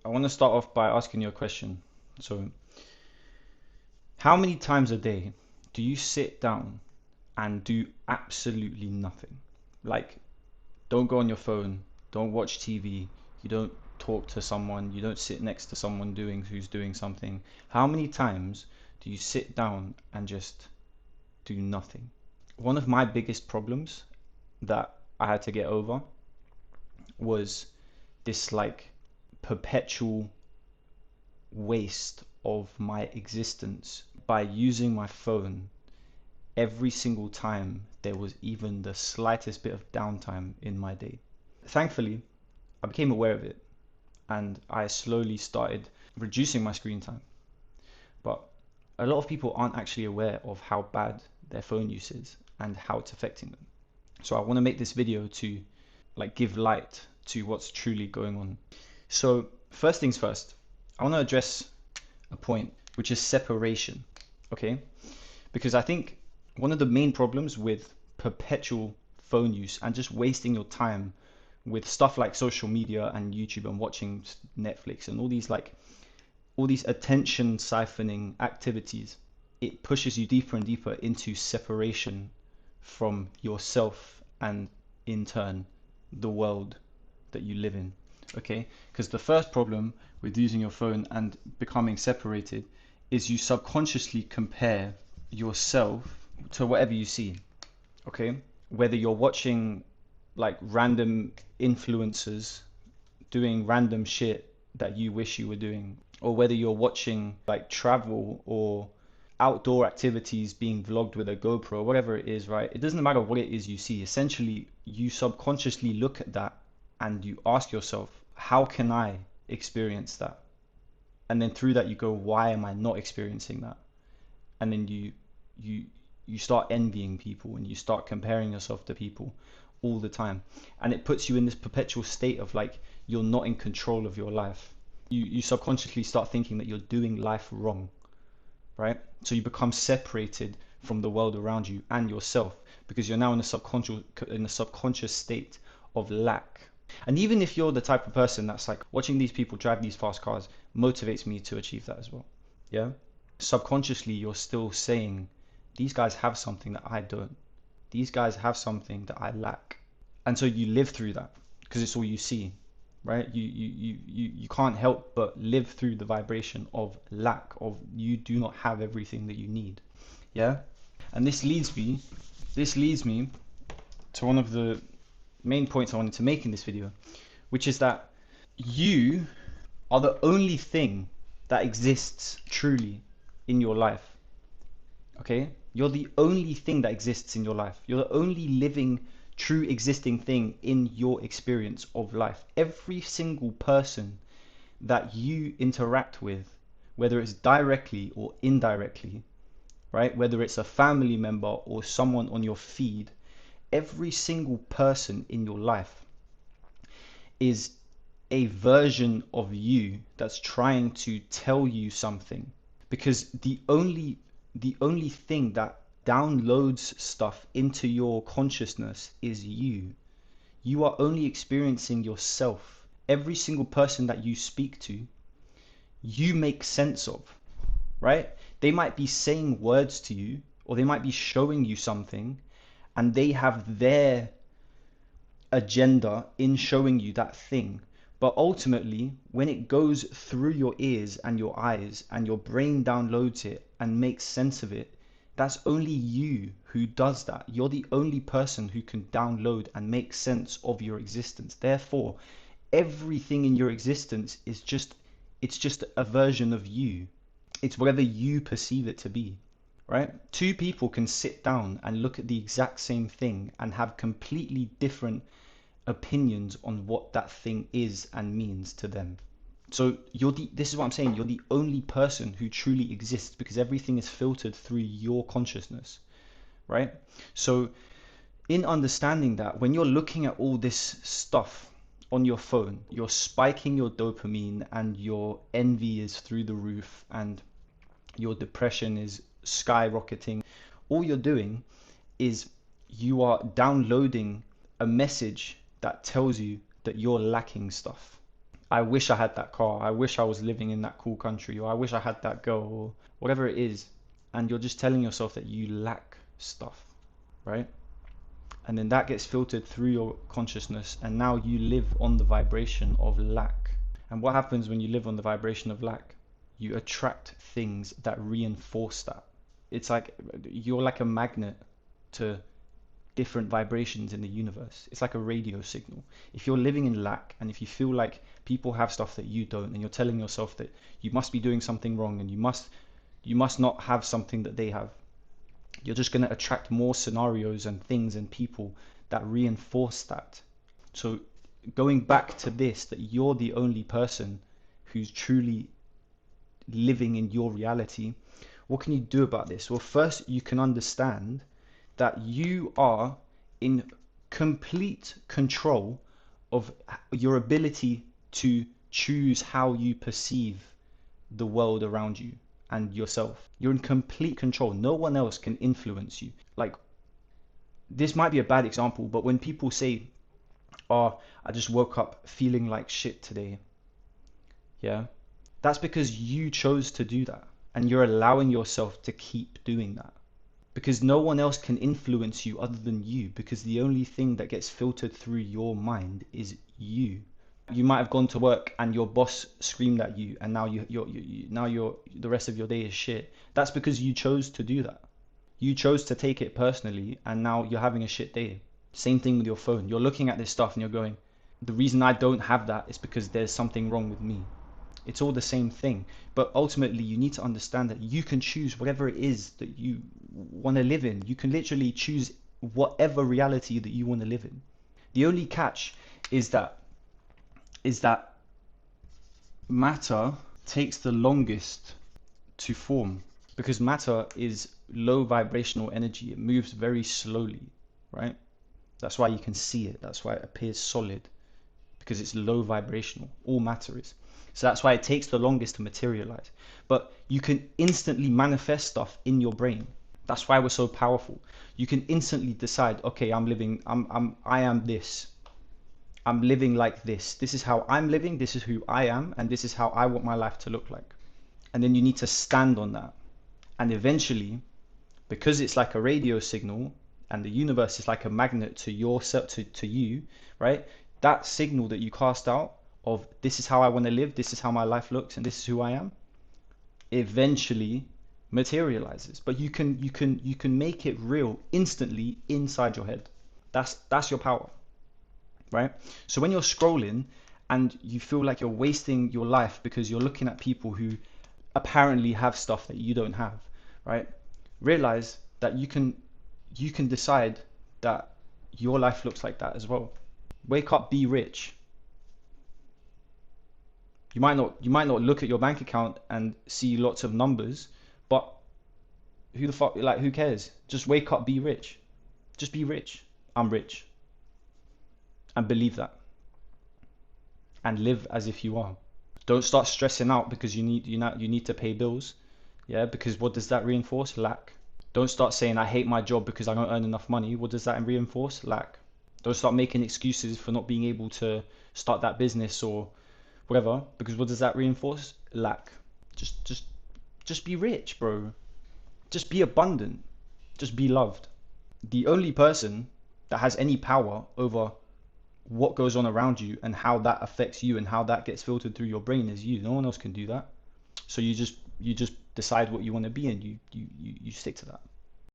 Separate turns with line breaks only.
I want to start off by asking you a question. So, how many times a day do you sit down and do absolutely nothing? Like, don't go on your phone, don't watch TV, you don't talk to someone, you don't sit next to someone who's doing something. How many times do you sit down and just do nothing? One of my biggest problems that I had to get over was this like perpetual waste of my existence by using my phone every single time there was even the slightest bit of downtime in my day. Thankfully, I became aware of it and I slowly started reducing my screen time. But a lot of people aren't actually aware of how bad their phone use is and how it's affecting them. So I want to make this video to give light to what's truly going on. So first things first, I want to address a point, which is separation. Okay? Because I think one of the main problems with perpetual phone use and just wasting your time with stuff like social media and YouTube and watching Netflix and all these attention siphoning activities, it pushes you deeper and deeper into separation from yourself and in turn the world that you live in. Okay? Because the first problem with using your phone and becoming separated is you subconsciously compare yourself to whatever you see. Okay? Whether you're watching like random influencers doing random shit that you wish you were doing, or whether you're watching like travel or outdoor activities being vlogged with a GoPro, whatever it is, right? It doesn't matter what it is you see. Essentially, you subconsciously look at that and you ask yourself, how can I experience that? And then through that you go, why am I not experiencing that? And then you you start envying people and you start comparing yourself to people all the time. And it puts you in this perpetual state of like you're not in control of your life. You subconsciously start thinking that you're doing life wrong, right? So you become separated from the world around you and yourself because you're now in a subconscious state of lack. And even if you're the type of person that's like watching these people drive these fast cars motivates me to achieve that as well. Yeah. Subconsciously, you're still saying, these guys have something that I don't. These guys have something that I lack. And so you live through that because it's all you see, right? You can't help but live through the vibration of lack, of you do not have everything that you need. Yeah? And this leads me to one of the main points I wanted to make in this video, which is that you are the only thing that exists truly in your life. Okay? You're the only thing that exists in your life. You're the only living, true existing thing in your experience of life. Every single person that you interact with, whether it's directly or indirectly, right? Whether it's a family member or someone on your feed, every single person in your life is a version of you that's trying to tell you something, because the only thing that downloads stuff into your consciousness is you. You are only experiencing yourself. Every single person that you speak to, you make sense of, right? They might be saying words to you or they might be showing you something and they have their agenda in showing you that thing. But ultimately, when it goes through your ears and your eyes and your brain downloads it and makes sense of it, that's only you who does that. You're the only person who can download and make sense of your existence. Therefore, everything in your existence is just a version of you. It's whatever you perceive it to be, right? Two people can sit down and look at the exact same thing and have completely different opinions on what that thing is and means to them. So this is what I'm saying, you're the only person who truly exists because everything is filtered through your consciousness, right? So in understanding that, when you're looking at all this stuff on your phone, you're spiking your dopamine and your envy is through the roof and your depression is skyrocketing. All you're doing is you are downloading a message that tells you that you're lacking stuff. I wish I had that car. I wish I was living in that cool country, or I wish I had that girl, or whatever it is. And you're just telling yourself that you lack stuff, right? And then that gets filtered through your consciousness, and now you live on the vibration of lack. And what happens when you live on the vibration of lack? You attract things that reinforce that. It's like you're like a magnet to different vibrations in the universe. It's like a radio signal. If you're living in lack, and if you feel like people have stuff that you don't, and you're telling yourself that you must be doing something wrong, and you must not have something that they have, you're just going to attract more scenarios and things and people that reinforce that. So going back to this, that you're the only person who's truly living in your reality, what can you do about this? Well, first you can understand that you are in complete control of your ability to choose how you perceive the world around you and yourself. You're in complete control. No one else can influence you. Like, this might be a bad example, but when people say, oh, I just woke up feeling like shit today, yeah, that's because you chose to do that, and you're allowing yourself to keep doing that, because no one else can influence you other than you, because the only thing that gets filtered through your mind is you. You might have gone to work and your boss screamed at you, and now you're the rest of your day is shit. That's because you chose to do that. You chose to take it personally, and now you're having a shit day. Same thing with your phone. You're looking at this stuff and you're going, the reason I don't have that is because there's something wrong with me. It's all the same thing. But ultimately, you need to understand that you can choose whatever it is that you want to live in. You can literally choose whatever reality that you want to live in. The only catch is that matter takes the longest to form, because matter is low vibrational energy. It moves very slowly, right? That's why you can see it. That's why it appears solid, because it's low vibrational. All matter is. So that's why it takes the longest to materialize. But you can instantly manifest stuff in your brain. That's why we're so powerful. You can instantly decide, okay, I am this. I'm living like this. This is how I'm living. This is who I am. And this is how I want my life to look like. And then you need to stand on that. And eventually, because it's like a radio signal and the universe is like a magnet to to you, right? That signal that you cast out of this is how I want to live, this is how my life looks, and this is who I am, eventually materializes. But you can make it real instantly inside your head. That's your power, right? So when you're scrolling and you feel like you're wasting your life because you're looking at people who apparently have stuff that you don't have, right? Realize that you can decide that your life looks like that as well. Wake up, be rich. You might not look at your bank account and see lots of numbers, but who the fuck, like, who cares? Just wake up, be rich. Just be rich. I'm rich. And believe that. And live as if you are. Don't start stressing out because you need to pay bills. Yeah, because what does that reinforce? Lack. Don't start saying I hate my job because I don't earn enough money. What does that reinforce? Lack. Don't start making excuses for not being able to start that business or whatever, because what does that reinforce? Lack. Just be rich, bro. Just be abundant. Just be loved. The only person that has any power over what goes on around you and how that affects you and how that gets filtered through your brain is you. No one else can do that. So you just decide what you want to be, and you stick to that.